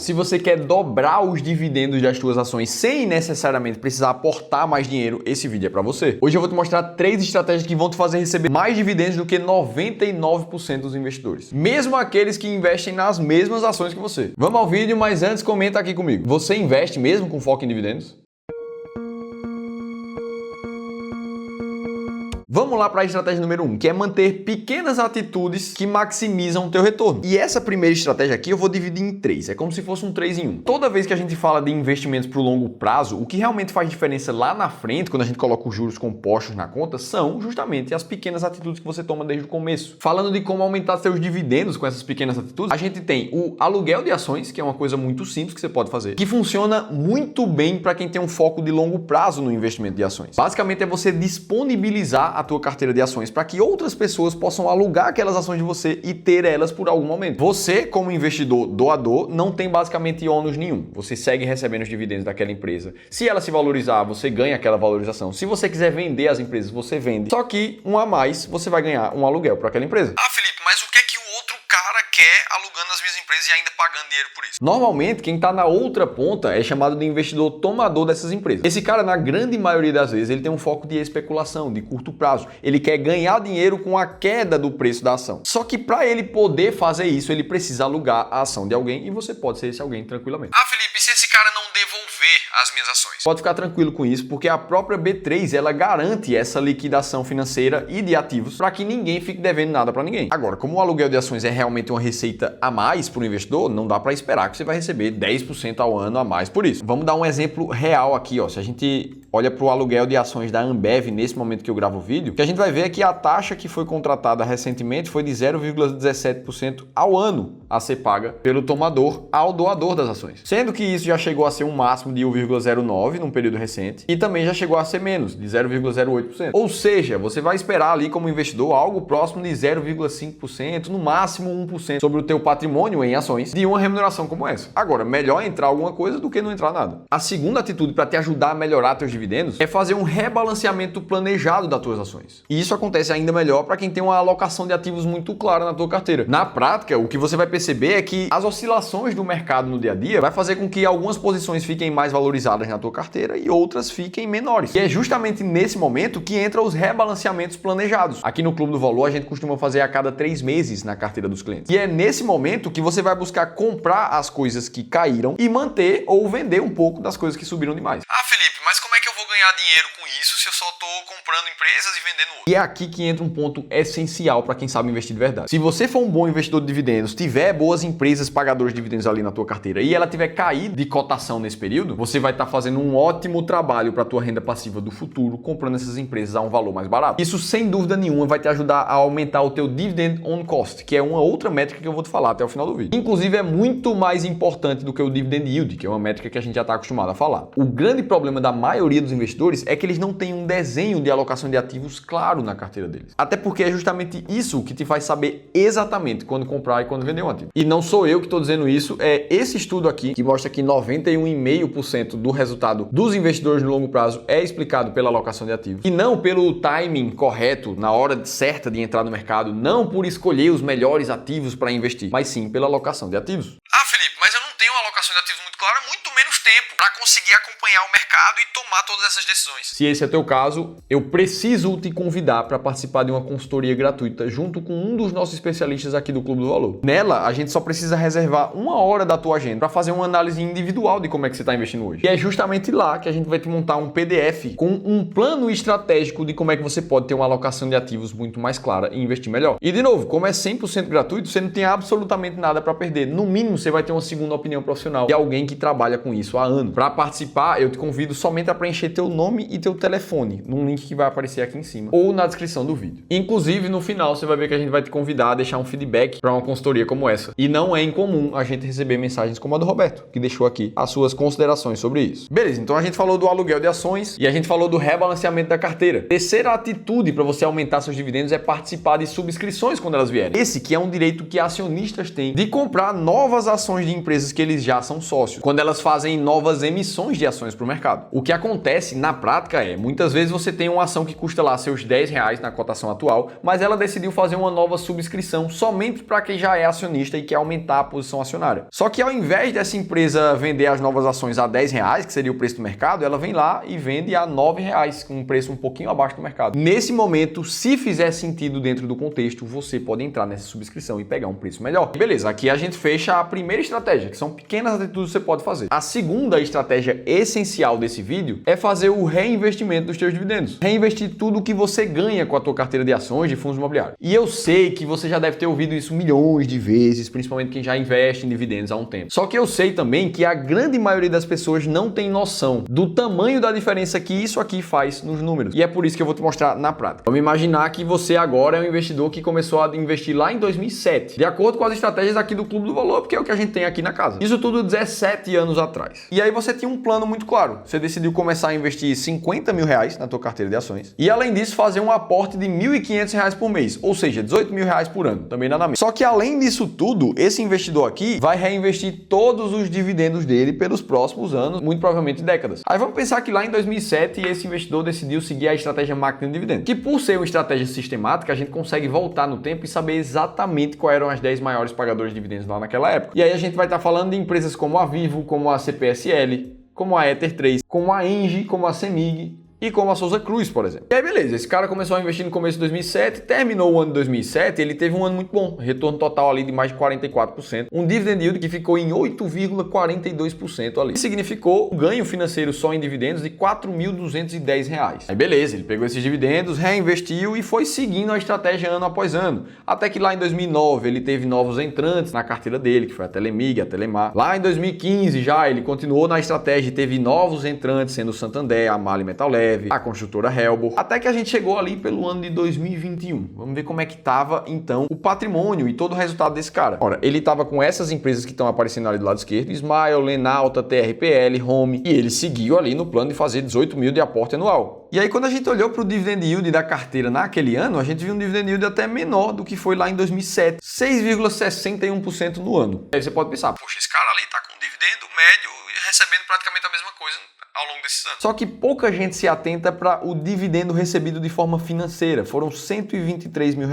Se você quer dobrar os dividendos das suas ações sem necessariamente precisar aportar mais dinheiro, esse vídeo é para você. Hoje eu vou te mostrar 3 estratégias que vão te fazer receber mais dividendos do que 99% dos investidores, mesmo aqueles que investem nas mesmas ações que você. Vamos ao vídeo, mas antes comenta aqui comigo. Você investe mesmo com foco em dividendos? Vamos lá para a estratégia número 1, que é manter pequenas atitudes que maximizam o teu retorno. E essa primeira estratégia aqui eu vou dividir em 3. É como se fosse um 3 em 1. Toda vez que a gente fala de investimentos para o longo prazo, o que realmente faz diferença lá na frente, quando a gente coloca os juros compostos na conta, são justamente as pequenas atitudes que você toma desde o começo. Falando de como aumentar seus dividendos com essas pequenas atitudes, a gente tem o aluguel de ações, que é uma coisa muito simples que você pode fazer, que funciona muito bem para quem tem um foco de longo prazo no investimento de ações. Basicamente é você disponibilizar a tua carteira de ações para que outras pessoas possam alugar aquelas ações de você e ter elas por algum momento. Você, como investidor doador, não tem basicamente ônus nenhum. Você segue recebendo os dividendos daquela empresa. Se ela se valorizar, você ganha aquela valorização. Se você quiser vender as empresas, você vende. Só que, um a mais, você vai ganhar um aluguel para aquela empresa. Ah, Felipe, mas o que é que o outro cara quer alugando as minhas empresas e ainda pagando dinheiro por isso? Normalmente, quem está na outra ponta é chamado de investidor tomador dessas empresas. Esse cara, na grande maioria das vezes, ele tem um foco de especulação, de curto prazo. Ele quer ganhar dinheiro com a queda do preço da ação. Só que para ele poder fazer isso, ele precisa alugar a ação de alguém e você pode ser esse alguém tranquilamente. Ah, Felipe, e se esse cara não devolver as minhas ações? Pode ficar tranquilo com isso, porque a própria B3 ela garante essa liquidação financeira e de ativos para que ninguém fique devendo nada para ninguém. Agora, como o aluguel de ações é realmente uma receita a mais para o investidor, não dá para esperar que você vai receber 10% ao ano a mais por isso. Vamos dar um exemplo real aqui, ó. Se a gente olha para o aluguel de ações da Ambev nesse momento que eu gravo o vídeo, o que a gente vai ver é que a taxa que foi contratada recentemente foi de 0,17% ao ano a ser paga pelo tomador ao doador das ações. Sendo que isso já chegou a ser um máximo de 1,09 num período recente e também já chegou a ser menos, de 0,08%. Ou seja, você vai esperar ali como investidor algo próximo de 0,5%, no máximo 1% sobre o teu patrimônio em ações de uma remuneração como essa. Agora, melhor entrar alguma coisa do que não entrar nada. A segunda atitude para te ajudar a melhorar teus dividendos é fazer um rebalanceamento planejado das tuas ações. E isso acontece ainda melhor para quem tem uma alocação de ativos muito clara na tua carteira. Na prática, o que você vai perceber é que as oscilações do mercado no dia a dia vai fazer com que algumas posições fiquem mais valorizadas na tua carteira e outras fiquem menores. E é justamente nesse momento que entram os rebalanceamentos planejados. Aqui no Clube do Valor, a gente costuma fazer a cada 3 meses na carteira dos clientes. E é nesse momento que você vai buscar comprar as coisas que caíram e manter ou vender um pouco das coisas que subiram demais. Ah, Felipe, mas como é que eu vou ganhar dinheiro com isso se eu só tô comprando empresas e vendendo outras? E é aqui que entra um ponto essencial para quem sabe investir de verdade. Se você for um bom investidor de dividendos, tiver boas empresas pagadoras de dividendos ali na tua carteira e ela tiver caído de cotação nesse período, você vai estar fazendo um ótimo trabalho para a tua renda passiva do futuro, comprando essas empresas a um valor mais barato. Isso, sem dúvida nenhuma, vai te ajudar a aumentar o teu dividend on cost, que é uma outra métrica que eu vou te falar até o final do vídeo. Inclusive, é muito mais importante do que o dividend yield, que é uma métrica que a gente já está acostumado a falar. O grande problema da maioria dos investidores é que eles não têm um desenho de alocação de ativos claro na carteira deles. Até porque é justamente isso que te faz saber exatamente quando comprar e quando vender um ativo. E não sou eu que estou dizendo isso, é esse estudo aqui que mostra que 91,5% do resultado dos investidores no longo prazo é explicado pela alocação de ativos. E não pelo timing correto, na hora certa de entrar no mercado, não por escolher os melhores ativos para investir, mas sim pela alocação de ativos. Ah, Felipe, mas eu não tenho uma alocação de ativos muito clara, muito menos tempo para conseguir acompanhar o mercado e tomar todas essas decisões. Se esse é teu caso, eu preciso te convidar para participar de uma consultoria gratuita junto com um dos nossos especialistas aqui do Clube do Valor. Nela, a gente só precisa reservar 1 hora da tua agenda para fazer uma análise individual de como é que você está investindo hoje. E é justamente lá que a gente vai te montar um PDF com um plano estratégico de como é que você pode ter uma alocação de ativos muito mais clara e investir melhor. E de novo, como é 100% gratuito, você não tem absolutamente nada para perder. No mínimo, você vai ter uma segunda opinião profissional de alguém que trabalha com isso há anos. Para participar, eu te convido somente a preencher teu nome e teu telefone num link que vai aparecer aqui em cima ou na descrição do vídeo. Inclusive, no final, você vai ver que a gente vai te convidar a deixar um feedback para uma consultoria como essa. E não é incomum a gente receber mensagens como a do Roberto, que deixou aqui as suas considerações sobre isso. Beleza, então a gente falou do aluguel de ações e a gente falou do rebalanceamento da carteira. Terceira atitude para você aumentar seus dividendos é participar de subscrições quando elas vierem. Esse que é um direito que acionistas têm de comprar novas ações de empresas que eles já são sócios, quando elas fazem novas emissões de ações para o mercado. mercado. O que acontece na prática é, muitas vezes você tem uma ação que custa lá seus R$10 na cotação atual, mas ela decidiu fazer uma nova subscrição somente para quem já é acionista e quer aumentar a posição acionária. Só que ao invés dessa empresa vender as novas ações a R$10, que seria o preço do mercado, ela vem lá e vende a R$9, com um preço um pouquinho abaixo do mercado. Nesse momento, se fizer sentido dentro do contexto, você pode entrar nessa subscrição e pegar um preço melhor. Beleza, aqui a gente fecha a primeira estratégia, que são pequenas atitudes que você pode fazer. A segunda estratégia essencial desse vídeo é fazer o reinvestimento dos seus dividendos. Reinvestir tudo o que você ganha com a tua carteira de ações de fundos imobiliários. E eu sei que você já deve ter ouvido isso milhões de vezes, principalmente quem já investe em dividendos há um tempo. Só que eu sei também que a grande maioria das pessoas não tem noção do tamanho da diferença que isso aqui faz nos números. E é por isso que eu vou te mostrar na prática. Vamos imaginar que você agora é um investidor que começou a investir lá em 2007, de acordo com as estratégias aqui do Clube do Valor, porque é o que a gente tem aqui na casa. Isso tudo 17 anos atrás. E aí você tinha um plano muito claro. Você decidiu começar a investir R$50 mil na tua carteira de ações e, além disso, fazer um aporte de R$1.500 por mês, ou seja, R$18 mil por ano. Também nada menos. Só que, além disso tudo, esse investidor aqui vai reinvestir todos os dividendos dele pelos próximos anos, muito provavelmente décadas. Aí vamos pensar que lá em 2007 esse investidor decidiu seguir a estratégia máquina de dividendos, que por ser uma estratégia sistemática, a gente consegue voltar no tempo e saber exatamente quais eram as 10 maiores pagadoras de dividendos lá naquela época. E aí a gente vai estar falando de empresas como a Vivo, como a CPSL, como a Ether 3, como a Engie, como a CEMIG e como a Souza Cruz, por exemplo. E aí, beleza, esse cara começou a investir no começo de 2007, terminou o ano de 2007, ele teve um ano muito bom, retorno total ali de mais de 44%, um dividend yield que ficou em 8,42% ali. Isso significou um ganho financeiro só em dividendos de R$4.210. Aí, beleza, ele pegou esses dividendos, reinvestiu e foi seguindo a estratégia ano após ano. Até que lá em 2009 ele teve novos entrantes na carteira dele, que foi a Telemig, a Telemar. Lá em 2015 já ele continuou na estratégia e teve novos entrantes, sendo o Santander, a Mali Metal Leve, a construtora Helbo, até que a gente chegou ali pelo ano de 2021. Vamos ver como é que estava então o patrimônio e todo o resultado desse cara. Ora, ele estava com essas empresas que estão aparecendo ali do lado esquerdo, Smile, Lenalta, TRPL, Home, e ele seguiu ali no plano de fazer 18 mil de aporte anual. E aí quando a gente olhou para o dividend yield da carteira naquele ano, a gente viu um dividend yield até menor do que foi lá em 2007, 6,61% no ano. Aí você pode pensar, poxa, esse cara ali tá com um dividendo médio e recebendo praticamente a mesma coisa ao longo desses anos. Só que pouca gente se atenta para o dividendo recebido de forma financeira. Foram R$123 mil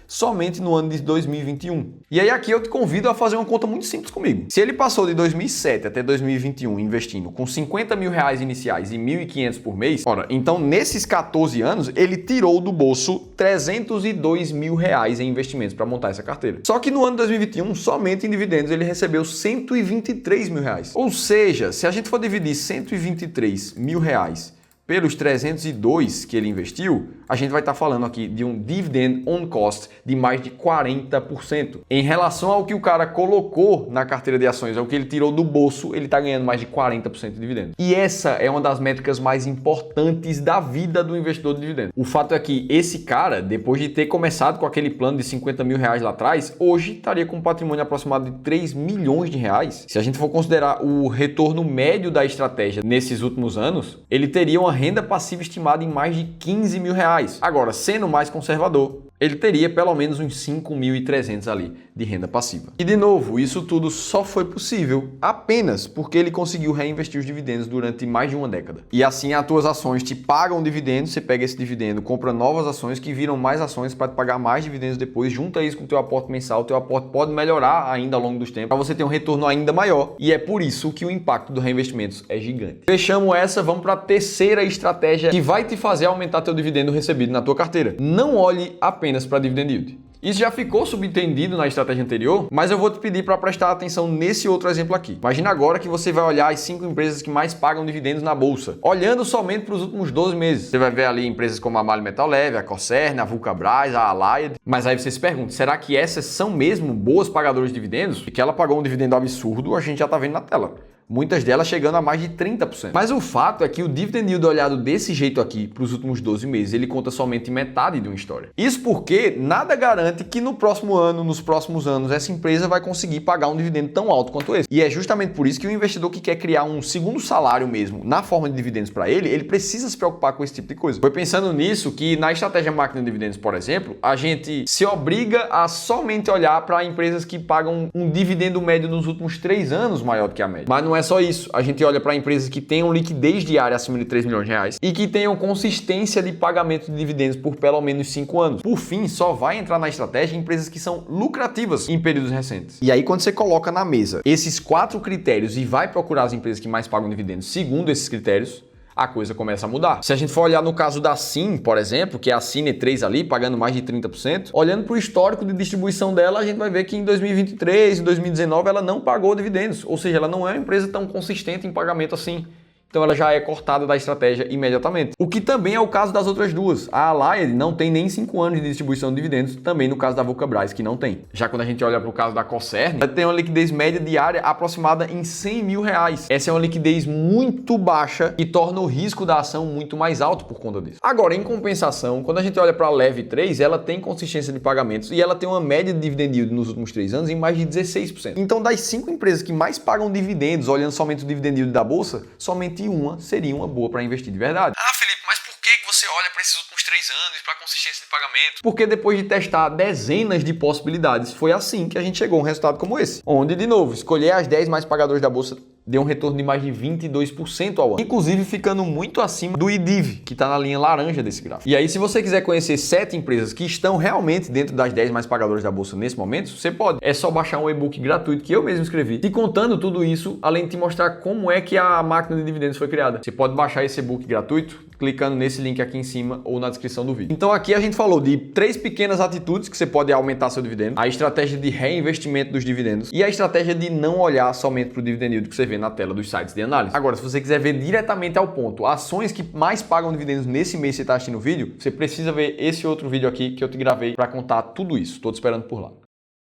somente no ano de 2021. E aí aqui eu te convido a fazer uma conta muito simples comigo. Se ele passou de 2007 até 2021 investindo com R$50 mil iniciais e R$1.500 por mês, ora, então nesses 14 anos ele tirou do bolso R$302 mil em investimentos para montar essa carteira. Só que no ano de 2021, somente em dividendos, ele recebeu R$123 mil. Ou seja, se a gente for dividir R$123 mil pelos 302 que ele investiu, a gente vai estar falando aqui de um dividend on cost de mais de 40%. Em relação ao que o cara colocou na carteira de ações, ao que ele tirou do bolso, ele está ganhando mais de 40% de dividendo. E essa é uma das métricas mais importantes da vida do investidor de dividendo. O fato é que esse cara, depois de ter começado com aquele plano de R$50 mil lá atrás, hoje estaria com um patrimônio aproximado de R$3 milhões. Se a gente for considerar o retorno médio da estratégia nesses últimos anos, ele teria uma renda passiva estimada em mais de R$15 mil. Agora, sendo mais conservador, ele teria pelo menos uns 5.300 ali de renda passiva. E de novo, isso tudo só foi possível apenas porque ele conseguiu reinvestir os dividendos durante mais de uma década. E assim as tuas ações te pagam dividendos, você pega esse dividendo, compra novas ações que viram mais ações para te pagar mais dividendos depois, junta isso com o teu aporte mensal, o teu aporte pode melhorar ainda ao longo dos tempos para você ter um retorno ainda maior. E é por isso que o impacto dos reinvestimentos é gigante. Fechamos essa, vamos para a terceira estratégia que vai te fazer aumentar teu dividendo recebido na tua carteira. Não olhe apenas para dividend yield. Isso já ficou subentendido na estratégia anterior, mas eu vou te pedir para prestar atenção nesse outro exemplo aqui. Imagina agora que você vai olhar as 5 empresas que mais pagam dividendos na bolsa, olhando somente para os últimos 12 meses. Você vai ver ali empresas como a Mali Metal Leve, a Corsair, a Vulcabras, a Allied. Mas aí você se pergunta, será que essas são mesmo boas pagadoras de dividendos? E que ela pagou um dividendo absurdo, a gente já está vendo na tela. Muitas delas chegando a mais de 30%. Mas o fato é que o dividend yield olhado desse jeito aqui para os últimos 12 meses, ele conta somente metade de uma história. Isso porque nada garante que no próximo ano, nos próximos anos, essa empresa vai conseguir pagar um dividendo tão alto quanto esse. E é justamente por isso que o investidor que quer criar um segundo salário mesmo na forma de dividendos para ele precisa se preocupar com esse tipo de coisa. Foi pensando nisso que na estratégia máquina de dividendos, por exemplo, a gente se obriga a somente olhar para empresas que pagam um dividendo médio nos últimos 3 anos maior do que a média. Mas não é é só isso. A gente olha para empresas que tenham liquidez diária acima de 3 milhões de reais e que tenham consistência de pagamento de dividendos por pelo menos 5 anos. Por fim, só vai entrar na estratégia empresas que são lucrativas em períodos recentes. E aí, quando você coloca na mesa esses 4 critérios e vai procurar as empresas que mais pagam dividendos segundo esses critérios, a coisa começa a mudar. Se a gente for olhar no caso da SIM, por exemplo, que é a Cine3 ali, pagando mais de 30%, olhando para o histórico de distribuição dela, a gente vai ver que em 2023 e 2019 ela não pagou dividendos, ou seja, ela não é uma empresa tão consistente em pagamento assim. Então ela já é cortada da estratégia imediatamente. O que também é o caso das outras duas. A Allied não tem nem 5 anos de distribuição de dividendos, também no caso da Vulcabras, que não tem. Já quando a gente olha para o caso da Cosern, ela tem uma liquidez média diária aproximada em 100 mil reais. Essa é uma liquidez muito baixa e torna o risco da ação muito mais alto por conta disso. Agora, em compensação, quando a gente olha para a Lev 3, ela tem consistência de pagamentos e ela tem uma média de dividend yield nos últimos 3 anos em mais de 16%. Então, das 5 empresas que mais pagam dividendos, olhando somente o dividend yield da bolsa, somente uma seria uma boa para investir de verdade. Ah, Felipe, mas por que você olha para esses últimos 3 anos, para a consistência de pagamento? Porque depois de testar dezenas de possibilidades, foi assim que a gente chegou a um resultado como esse. Onde, de novo, escolher as 10 mais pagadoras da bolsa deu um retorno de mais de 22% ao ano. Inclusive ficando muito acima do IDIV, que está na linha laranja desse gráfico. E aí, se você quiser conhecer 7 empresas que estão realmente dentro das 10 mais pagadoras da bolsa nesse momento, você pode. É só baixar um e-book gratuito que eu mesmo escrevi, te contando tudo isso, além de te mostrar como é que a máquina de dividendos foi criada. Você pode baixar esse e-book gratuito clicando nesse link aqui em cima ou na descrição do vídeo. Então aqui a gente falou de 3 pequenas atitudes que você pode aumentar seu dividendo, a estratégia de reinvestimento dos dividendos e a estratégia de não olhar somente para o dividend yield que você vê na tela dos sites de análise. Agora, se você quiser ver diretamente ao ponto, ações que mais pagam dividendos nesse mês que você está assistindo o vídeo, você precisa ver esse outro vídeo aqui que eu te gravei para contar tudo isso. Estou te esperando por lá.